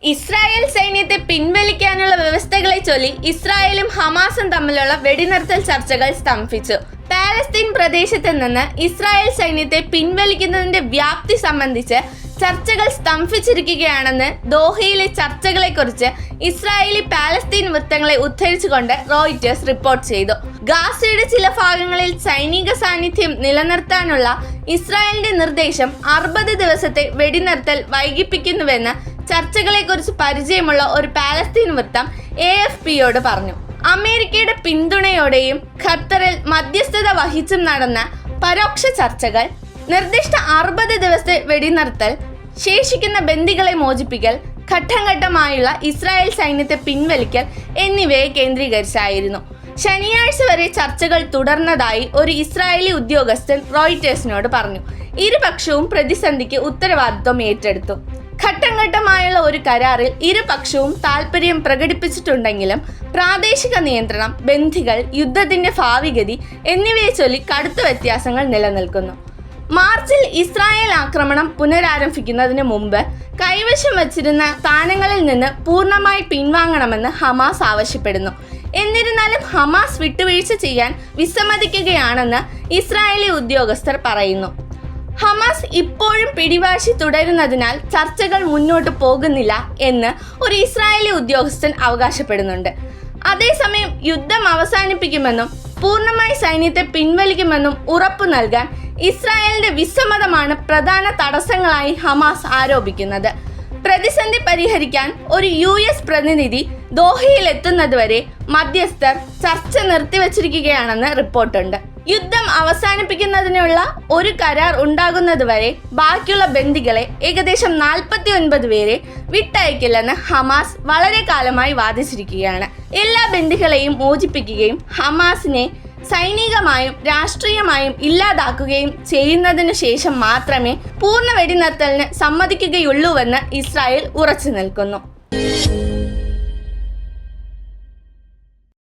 Israel സൈന്യത്തെ പിൻവലിക്കാനുള്ള വ്യവസ്ഥകളെ ചൊല്ലി ഇസ്രായേലും ഹമാസും തമ്മിലുള്ള വെടിനിർത്തൽ ചർച്ചകൾ സ്തംഭിച്ചു. പാലസ്തീൻ പ്രദേശത്ത് നിന്ന് ഇസ്രായേൽ സൈന്യത്തെ പിൻവലിക്കുന്നതിന്റെ വ്യാപ്തി സംബന്ധിച്ച് ചർച്ചകൾ സ്തംഭിച്ചിരിക്കുകയാണെന്ന് ദോഹയിലെ ചർച്ചകളെക്കുറിച്ച് ഇസ്രായേലി പാലസ്തീൻ വൃത്തങ്ങളെ ഉദ്ധരിച്ചുകൊണ്ട് റോയിറ്റേഴ്സ് റിപ്പോർട്ട് ചെയ്തു. ഗാസയുടെ ചില ഭാഗങ്ങളിൽ സൈനിക സാന്നിധ്യം നിലനിർത്താനുള്ള ഇസ്രായേലിന്റെ നിർദ്ദേശം 60 ദിവസത്തെ വെടിനിർത്തൽ വൈകിപ്പിക്കുന്നുവെന്ന് ചർച്ചകളെക്കുറിച്ച് പരിചയമുള്ള ഒരു പാലസ്തീൻ വൃത്തം AFPയോട് പറഞ്ഞു. അമേരിക്കയുടെ പിന്തുണയോടെയും ഖത്തറിൽ മധ്യസ്ഥത വഹിച്ചും നടന്ന പരോക്ഷ ചർച്ചകൾ നിർദ്ദിഷ്ട 60 ദിവസത്തെ വെടിനിർത്തൽ, ശേഷിക്കുന്ന ബന്ദികളെ മോചിപ്പിക്കൽ, ഘട്ടം ഘട്ടമായുള്ള ഇസ്രായേൽ സൈന്യത്തെ പിൻവലിക്കൽ എന്നിവയെ കേന്ദ്രീകരിച്ചായിരുന്നു. ശനിയാഴ്ച വരെ ചർച്ചകൾ തുടർന്നതായി ഒരു ഇസ്രായേലി ഉദ്യോഗസ്ഥൻ റോയിറ്റേഴ്സിനോട് പറഞ്ഞു. ഇരുപക്ഷവും പ്രതിസന്ധിക്ക് ഉത്തരവാദിത്വം ഏറ്റെടുത്തു. ഘട്ടം ഘട്ടമായുള്ള ഒരു കരാറിൽ ഇരുപക്ഷവും താൽപര്യം പ്രകടിപ്പിച്ചിട്ടുണ്ടെങ്കിലും പ്രാദേശിക നിയന്ത്രണം, ബന്ദികൾ, യുദ്ധത്തിന്റെ ഭാവിഗതി എന്നിവയെ ചൊല്ലി കടുത്ത വ്യത്യാസങ്ങൾ നിലനിൽക്കുന്നു. മാർച്ചിൽ ഇസ്രായേൽ ആക്രമണം പുനരാരംഭിക്കുന്നതിന് മുമ്പ് കൈവശം വച്ചിരുന്ന സ്ഥാനങ്ങളിൽ നിന്ന് പൂർണ്ണമായി പിൻവാങ്ങണമെന്ന് ഹമാസ് ആവശ്യപ്പെടുന്നു. എന്നിരുന്നാലും ഹമാസ് വിട്ടുവീഴ്ച ചെയ്യാൻ വിസമ്മതിക്കുകയാണെന്ന് ഇസ്രായേലി ഉദ്യോഗസ്ഥർ പറയുന്നു. ഹമാസ് ഇപ്പോഴും പിടിവാശി തുടരുന്നതിനാൽ ചർച്ചകൾ മുന്നോട്ട് പോകുന്നില്ല എന്ന് ഒരു ഇസ്രായേലി ഉദ്യോഗസ്ഥൻ അവകാശപ്പെടുന്നുണ്ട്. അതേസമയം യുദ്ധം അവസാനിപ്പിക്കുമെന്നും പൂർണ്ണമായി സൈന്യത്തെ പിൻവലിക്കുമെന്നും ഉറപ്പു നൽകാൻ ഇസ്രായേലിന്റെ വിസമ്മതമാണ് പ്രധാന തടസ്സങ്ങളായി ഹമാസ് ആരോപിക്കുന്നത്. പ്രതിസന്ധി പരിഹരിക്കാൻ ഒരു US പ്രതിനിധി ദോഹയിൽ എത്തുന്നതുവരെ മധ്യസ്ഥർ ചർച്ച നിർത്തിവച്ചിരിക്കുകയാണെന്ന് റിപ്പോർട്ടുണ്ട്. യുദ്ധം അവസാനിപ്പിക്കുന്നതിനുള്ള ഒരു കരാർ ഉണ്ടാകുന്നതുവരെ ബാക്കിയുള്ള ബന്ദികളെ ഏകദേശം 49 പേരെ വിട്ടയക്കില്ലെന്ന് ഹമാസ് വളരെ കാലമായി വാദിച്ചിരിക്കുകയാണ്. എല്ലാ ബന്ദികളെയും മോചിപ്പിക്കുകയും ഹമാസിനെ സൈനികമായും രാഷ്ട്രീയമായും ഇല്ലാതാക്കുകയും ചെയ്യുന്നതിനു ശേഷം മാത്രമേ പൂർണ്ണ വെടിനിർത്തലിന് സമ്മതിക്കുകയുള്ളൂവെന്ന് ഇസ്രായേൽ ഉറച്ചു നിൽക്കുന്നു.